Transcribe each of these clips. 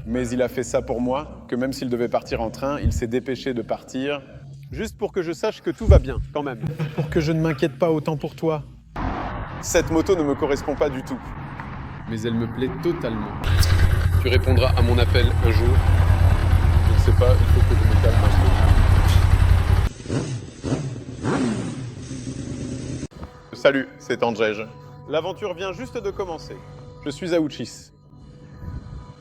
Mais il a fait ça pour moi, que même s'il devait partir en train, il s'est dépêché de partir. Juste pour que je sache que tout va bien, quand même. Pour que je ne m'inquiète pas autant pour toi. Cette moto ne me correspond pas du tout. Mais elle me plaît totalement. Tu répondras à mon appel un jour. Je ne sais pas, il faut que je me calme un peu. Salut, c'est Andrzej. L'aventure vient juste de commencer. Je suis à Uchis.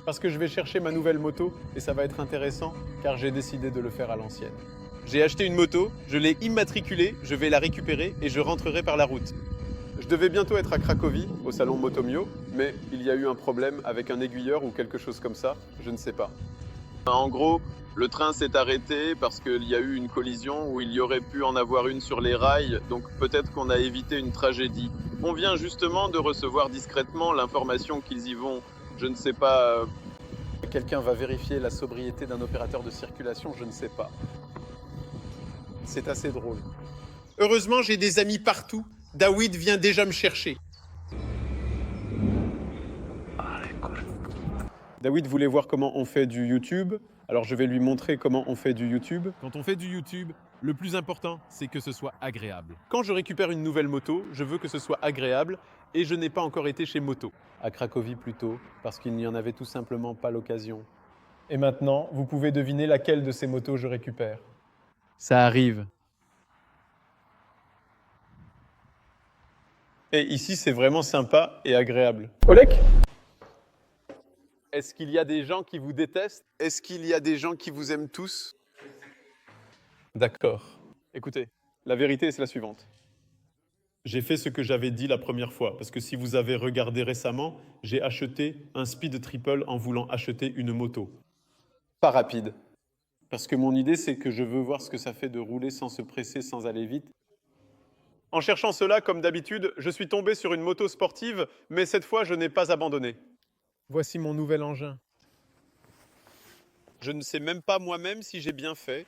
Parce que je vais chercher ma nouvelle moto et ça va être intéressant car j'ai décidé de le faire à l'ancienne. J'ai acheté une moto, je l'ai immatriculée, je vais la récupérer et je rentrerai par la route. Je devais bientôt être à Cracovie, au salon Motomio, mais il y a eu un problème avec un aiguilleur ou quelque chose comme ça, je ne sais pas. En gros, le train s'est arrêté parce qu'il y a eu une collision où il y aurait pu en avoir une sur les rails, donc peut-être qu'on a évité une tragédie. On vient justement de recevoir discrètement l'information qu'ils y vont, je ne sais pas... Quelqu'un va vérifier la sobriété d'un opérateur de circulation, je ne sais pas. C'est assez drôle. Heureusement, j'ai des amis partout. David vient déjà me chercher. David voulait voir comment on fait du YouTube, alors je vais lui montrer comment on fait du YouTube. Quand on fait du YouTube, le plus important, c'est que ce soit agréable. Quand je récupère une nouvelle moto, je veux que ce soit agréable et je n'ai pas encore été chez Moto. À Cracovie plutôt, parce qu'il n'y en avait tout simplement pas l'occasion. Et maintenant, vous pouvez deviner laquelle de ces motos je récupère. Ça arrive. Et ici, c'est vraiment sympa et agréable. Olek ? Est-ce qu'il y a des gens qui vous détestent? Est-ce qu'il y a des gens qui vous aiment tous? D'accord. Écoutez, la vérité c'est la suivante. J'ai fait ce que j'avais dit la première fois, parce que si vous avez regardé récemment, j'ai acheté un speed triple en voulant acheter une moto. Pas rapide. Parce que mon idée, c'est que je veux voir ce que ça fait de rouler sans se presser, sans aller vite. En cherchant cela, comme d'habitude, je suis tombé sur une moto sportive, mais cette fois, je n'ai pas abandonné. Voici mon nouvel engin. Je ne sais même pas moi-même si j'ai bien fait.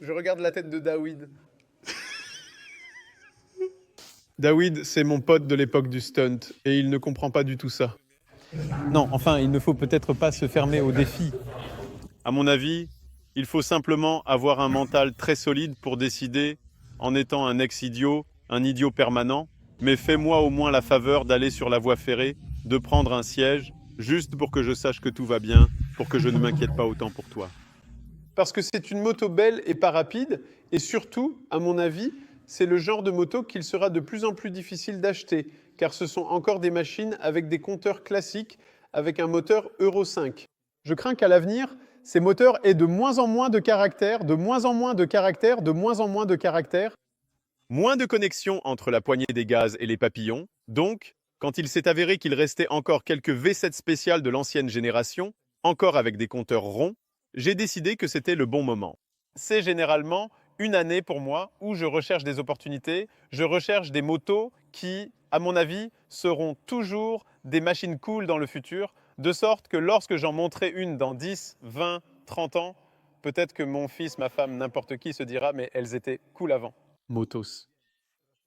Je regarde la tête de David. David, c'est mon pote de l'époque du stunt, et il ne comprend pas du tout ça. Non, enfin, il ne faut peut-être pas se fermer au défi. À mon avis, il faut simplement avoir un mental très solide pour décider, en étant un ex-idiot, un idiot permanent, mais fais-moi au moins la faveur d'aller sur la voie ferrée, de prendre un siège, juste pour que je sache que tout va bien, pour que je ne m'inquiète pas autant pour toi. Parce que c'est une moto belle et pas rapide, et surtout, à mon avis, c'est le genre de moto qu'il sera de plus en plus difficile d'acheter, car ce sont encore des machines avec des compteurs classiques, avec un moteur Euro 5. Je crains qu'à l'avenir, ces moteurs aient de moins en moins de caractères, de moins en moins de caractères, de moins en moins de caractères. Moins de connexion entre la poignée des gaz et les papillons, donc, quand il s'est avéré qu'il restait encore quelques V7 spéciales de l'ancienne génération, encore avec des compteurs ronds, j'ai décidé que c'était le bon moment. C'est généralement une année pour moi où je recherche des opportunités, je recherche des motos qui, à mon avis, seront toujours des machines cool dans le futur, de sorte que lorsque j'en monterai une dans 10, 20, 30 ans, peut-être que mon fils, ma femme, n'importe qui se dira « mais elles étaient cool avant ». Motos.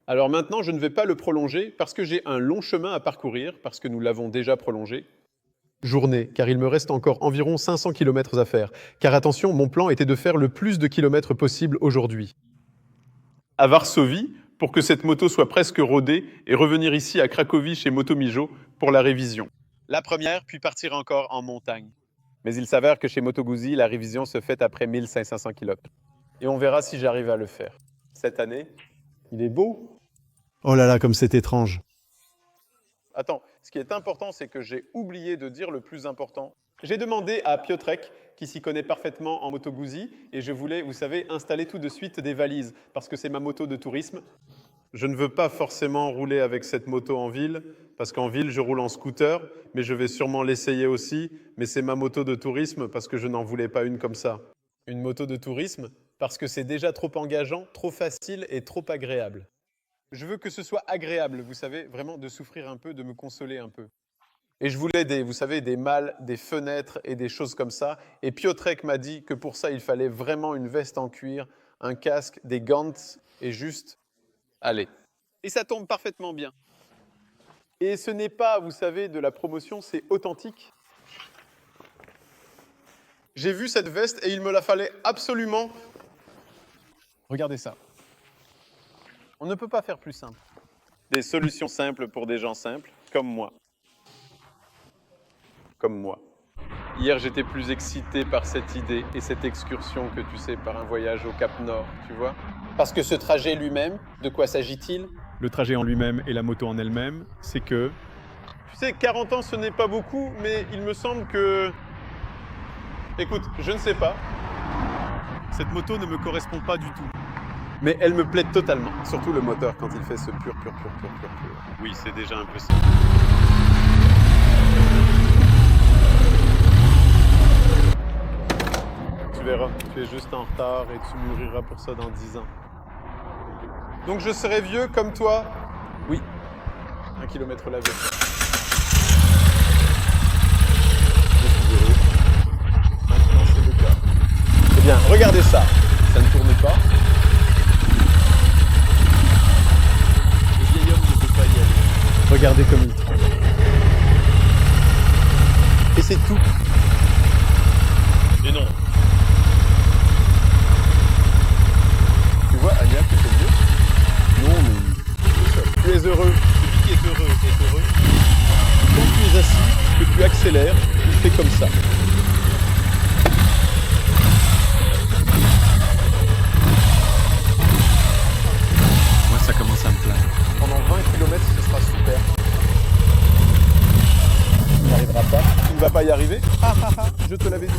Alors maintenant, je ne vais pas le prolonger parce que j'ai un long chemin à parcourir, parce que nous l'avons déjà prolongé. Journée, car il me reste encore environ 500 km à faire. Car attention, mon plan était de faire le plus de kilomètres possible aujourd'hui. À Varsovie, pour que cette moto soit presque rodée, et revenir ici à Cracovie chez Motomijo pour la révision. La première, puis partir encore en montagne. Mais il s'avère que chez Moto Guzzi, la révision se fait après 1500 km. Et on verra si j'arrive à le faire. Cette année, il est beau. Oh là là, comme c'est étrange. Attends, ce qui est important, c'est que j'ai oublié de dire le plus important. J'ai demandé à Piotrek, qui s'y connaît parfaitement en Moto Guzzi, et je voulais, vous savez, installer tout de suite des valises, parce que c'est ma moto de tourisme. Je ne veux pas forcément rouler avec cette moto en ville, parce qu'en ville, je roule en scooter, mais je vais sûrement l'essayer aussi, mais c'est ma moto de tourisme, parce que je n'en voulais pas une comme ça. Une moto de tourisme, parce que c'est déjà trop engageant, trop facile et trop agréable. Je veux que ce soit agréable, vous savez, vraiment de souffrir un peu, de me consoler un peu. Et je voulais vous savez, des malles, des fenêtres et des choses comme ça. Et Piotrek m'a dit que pour ça, il fallait vraiment une veste en cuir, un casque, des gants et juste aller. Et ça tombe parfaitement bien. Et ce n'est pas, vous savez, de la promotion, c'est authentique. J'ai vu cette veste et il me la fallait absolument. Regardez ça. On ne peut pas faire plus simple. Des solutions simples pour des gens simples, comme moi. Comme moi. Hier, j'étais plus excité par cette idée et cette excursion que tu sais, par un voyage au Cap Nord, tu vois. Parce que ce trajet lui-même, de quoi s'agit-il? Le trajet en lui-même et la moto en elle-même, c'est que... Tu sais, 40 ans, ce n'est pas beaucoup, mais il me semble que... Écoute, je ne sais pas. Cette moto ne me correspond pas du tout. Mais elle me plaît totalement. Surtout le moteur quand il fait ce pur. Oui, c'est déjà un peu ça. Tu verras, tu es juste en retard et tu mûriras pour ça dans 10 ans. Donc je serai vieux comme toi? Oui. 1 kilomètre lavé. Je suis heureux. Maintenant c'est le cas. Eh bien, regardez ça. Ça ne tourne pas. Le vieil homme ne peut pas y aller. Regardez comme il tremble. Et c'est tout. Et non. Tu vois, Anya, tu fais mieux? Non, mais... Tu es heureux. Celui qui est heureux est heureux. Quand tu es assis, que tu accélères, tu fais comme ça. Moi, ça commence à me plaire. Pendant 20 km, ce sera super. Tu n'y arriveras pas. Tu ne vas pas y arriver? Ah ah ah, je te l'avais dit.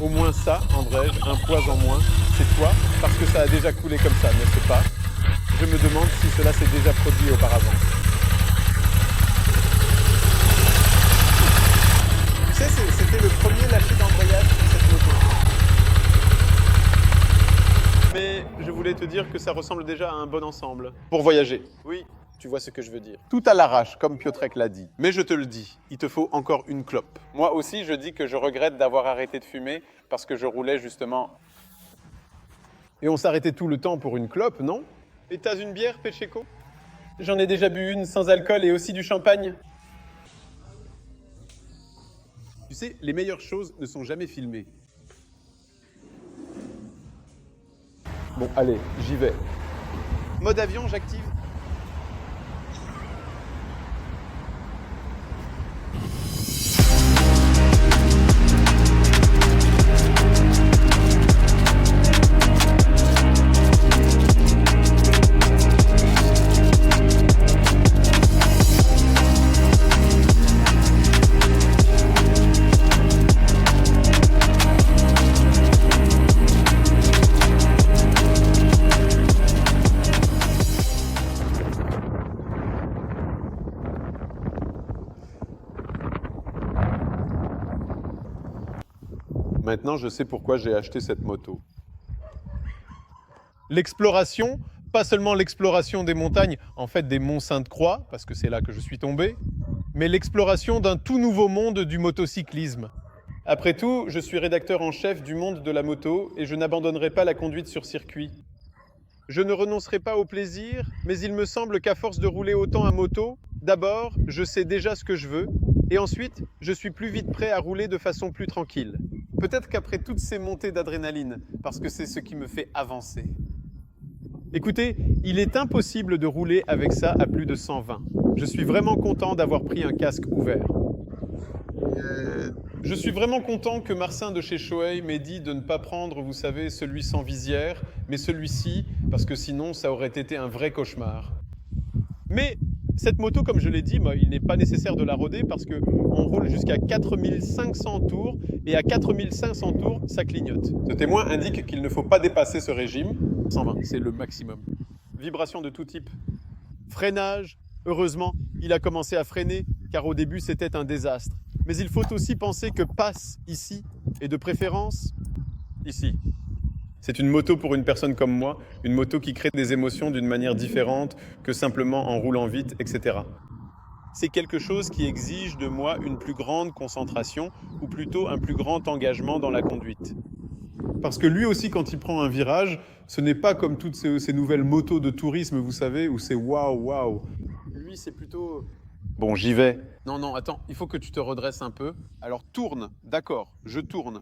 Au moins ça, André, un poids en moins, c'est toi, parce que ça a déjà coulé comme ça, n'est-ce pas? Je me demande si cela s'est déjà produit auparavant. Tu sais, c'était le premier lâcher d'embrayage sur cette moto. Mais je voulais te dire que ça ressemble déjà à un bon ensemble. Pour voyager. Oui, tu vois ce que je veux dire. Tout à l'arrache, comme Piotrek l'a dit. Mais je te le dis, il te faut encore une clope. Moi aussi, je dis que je regrette d'avoir arrêté de fumer parce que je roulais justement... Et on s'arrêtait tout le temps pour une clope, non? Et t'as une bière, Pacheco? J'en ai déjà bu une sans alcool et aussi du champagne. Tu sais, les meilleures choses ne sont jamais filmées. Bon, allez, j'y vais. Mode avion, j'active. Maintenant, je sais pourquoi j'ai acheté cette moto. L'exploration, pas seulement l'exploration des montagnes, en fait des monts Sainte-Croix, parce que c'est là que je suis tombé, mais l'exploration d'un tout nouveau monde du motocyclisme. Après tout, je suis rédacteur en chef du Monde de la moto et je n'abandonnerai pas la conduite sur circuit. Je ne renoncerai pas au plaisir, mais il me semble qu'à force de rouler autant à moto, d'abord, je sais déjà ce que je veux, et ensuite, je suis plus vite prêt à rouler de façon plus tranquille. Peut-être qu'après toutes ces montées d'adrénaline, parce que c'est ce qui me fait avancer. Écoutez, il est impossible de rouler avec ça à plus de 120. Je suis vraiment content d'avoir pris un casque ouvert. Je suis vraiment content que Marcin de chez Shoei m'ait dit de ne pas prendre, vous savez, celui sans visière, mais celui-ci, parce que sinon ça aurait été un vrai cauchemar. Mais cette moto, comme je l'ai dit, il n'est pas nécessaire de la roder parce qu'on roule jusqu'à 4500 tours et à 4500 tours, ça clignote. Ce témoin indique qu'il ne faut pas dépasser ce régime. 120, c'est le maximum. Vibrations de tout type. Freinage, heureusement, il a commencé à freiner car au début c'était un désastre. Mais il faut aussi penser que passe ici et de préférence ici. C'est une moto pour une personne comme moi, une moto qui crée des émotions d'une manière différente que simplement en roulant vite, etc. C'est quelque chose qui exige de moi une plus grande concentration, ou plutôt un plus grand engagement dans la conduite. Parce que lui aussi, quand il prend un virage, ce n'est pas comme toutes ces nouvelles motos de tourisme, vous savez, où c'est waouh, waouh. lui, c'est plutôt... Bon, j'y vais. Non, non, attends, il faut que tu te redresses un peu. Alors tourne, d'accord, je tourne.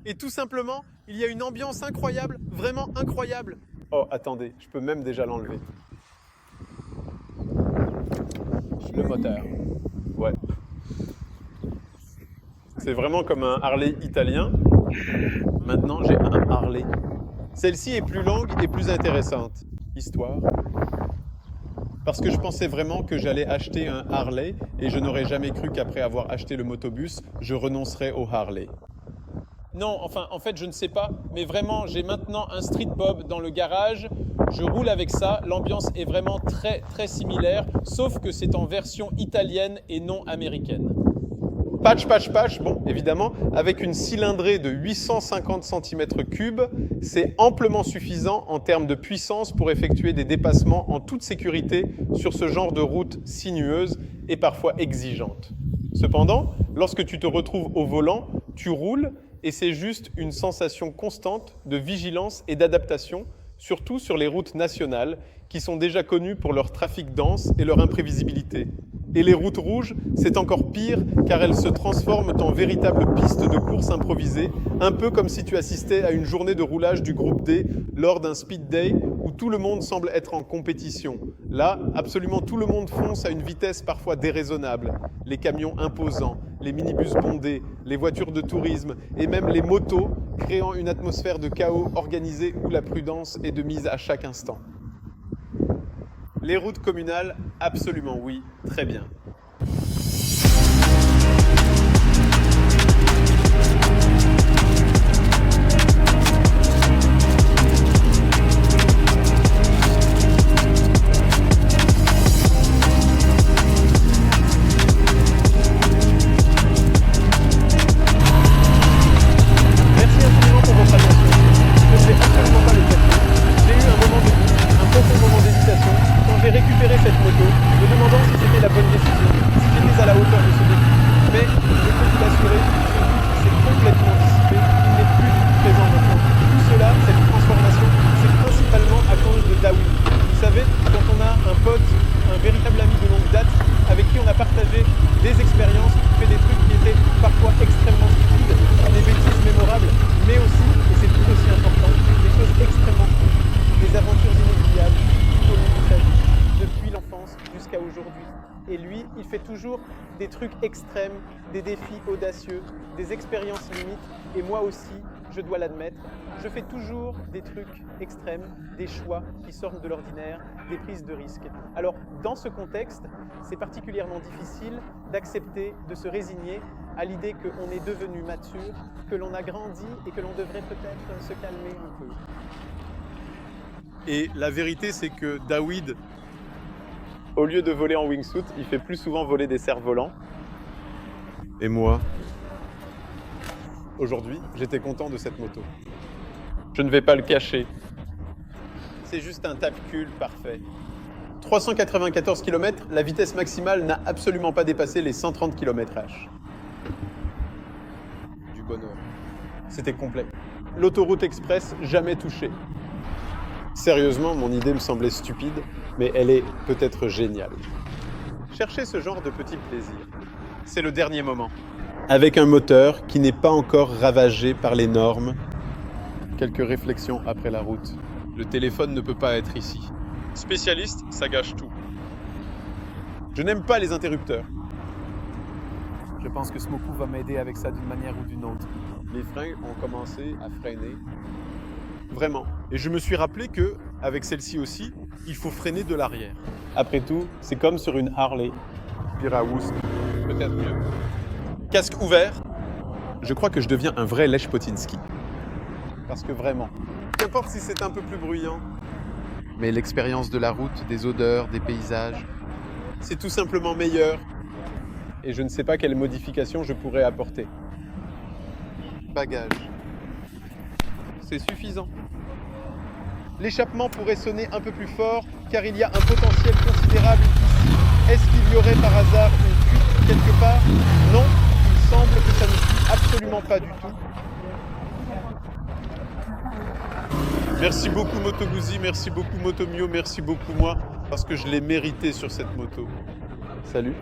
Et tout simplement, il y a une ambiance incroyable, vraiment incroyable. Oh, attendez, je peux même déjà l'enlever. Le moteur. Ouais. C'est vraiment comme un Harley italien. Maintenant, j'ai un Harley. Celle-ci est plus longue et plus intéressante. Histoire. Parce que je pensais vraiment que j'allais acheter un Harley et je n'aurais jamais cru qu'après avoir acheté le motobus, je renoncerais au Harley. Non, enfin, en fait, je ne sais pas, mais vraiment, j'ai maintenant un Street Bob dans le garage. Je roule avec ça. L'ambiance est vraiment très, très similaire, sauf que c'est en version italienne et non américaine. Patch, bon, évidemment, avec une cylindrée de 850 cm3, c'est amplement suffisant en termes de puissance pour effectuer des dépassements en toute sécurité sur ce genre de route sinueuse et parfois exigeante. Cependant, lorsque tu te retrouves au volant, tu roules et c'est juste une sensation constante de vigilance et d'adaptation, surtout sur les routes nationales qui sont déjà connues pour leur trafic dense et leur imprévisibilité. Et les routes rouges, c'est encore pire car elles se transforment en véritables pistes de course improvisées, un peu comme si tu assistais à une journée de roulage du groupe D lors d'un speed day où tout le monde semble être en compétition. Là, absolument tout le monde fonce à une vitesse parfois déraisonnable. Les camions imposants, les minibus bondés, les voitures de tourisme et même les motos, créant une atmosphère de chaos organisé où la prudence est de mise à chaque instant. Les routes communales, absolument oui, très bien. Merci infiniment pour votre attention. Je ne fais absolument pas le café. J'ai eu un moment de doute, un profond moment d'hésitation, quand j'ai récupéré cette moto, me demandant si c'était la bonne décision, si j'étais à la hauteur de ce défi. Mais je peux vous l'assurer, ce doute s'est complètement dissipé, il n'est plus du tout présent maintenant. Tout cela, cette transformation, c'est principalement à cause de Daoud. Vous savez, quand on a un pote, un véritable ami de longue date, avec qui on a partagé des expériences, fait des trucs qui étaient parfois extrêmement stupides, des bêtises mémorables, mais aussi, et c'est tout aussi important, des choses extrêmement cool, des aventures inoubliables tout au long de sa vie, depuis l'enfance jusqu'à aujourd'hui. Et lui, il fait toujours des trucs extrêmes, des défis audacieux, des expériences limites. Et moi aussi, je dois l'admettre, je fais toujours des trucs extrêmes, des choix qui sortent de l'ordinaire, des prises de risques. Alors, dans ce contexte, c'est particulièrement difficile d'accepter, de se résigner à l'idée qu'on est devenu mature, que l'on a grandi et que l'on devrait peut-être se calmer un peu. Et la vérité, c'est que Daoud, au lieu de voler en wingsuit, il fait plus souvent voler des cerfs-volants. Et moi, aujourd'hui, j'étais content de cette moto. Je ne vais pas le cacher. C'est juste un tape-cul parfait. 394 km, la vitesse maximale n'a absolument pas dépassé les 130 km/h. Du bonheur. C'était complet. L'autoroute express, jamais touchée. Sérieusement, mon idée me semblait stupide, mais elle est peut-être géniale. Cherchez ce genre de petits plaisirs. C'est le dernier moment. Avec un moteur qui n'est pas encore ravagé par les normes. Quelques réflexions après la route. Le téléphone ne peut pas être ici. Spécialiste, ça gâche tout. Je n'aime pas les interrupteurs. Je pense que Smoku va m'aider avec ça d'une manière ou d'une autre. Les freins ont commencé à freiner. Vraiment. Et je me suis rappelé que, avec celle-ci aussi, il faut freiner de l'arrière. Après tout, c'est comme sur une Harley. Pire à Woust, peut-être mieux. Casque ouvert. Je crois que je deviens un vrai Lech Potinski. Parce que vraiment, qu'importe si c'est un peu plus bruyant, mais l'expérience de la route, des odeurs, des paysages, c'est tout simplement meilleur. Et je ne sais pas quelle modification je pourrais apporter. Bagage. C'est suffisant. L'échappement pourrait sonner un peu plus fort car il y a un potentiel considérable ici. Est-ce qu'il y aurait par hasard une fuite quelque part? Non, il semble que ça ne suit absolument pas du tout. Merci beaucoup Moto Guzzi, merci beaucoup Motomio, merci beaucoup moi. Parce que je l'ai mérité sur cette moto. Salut.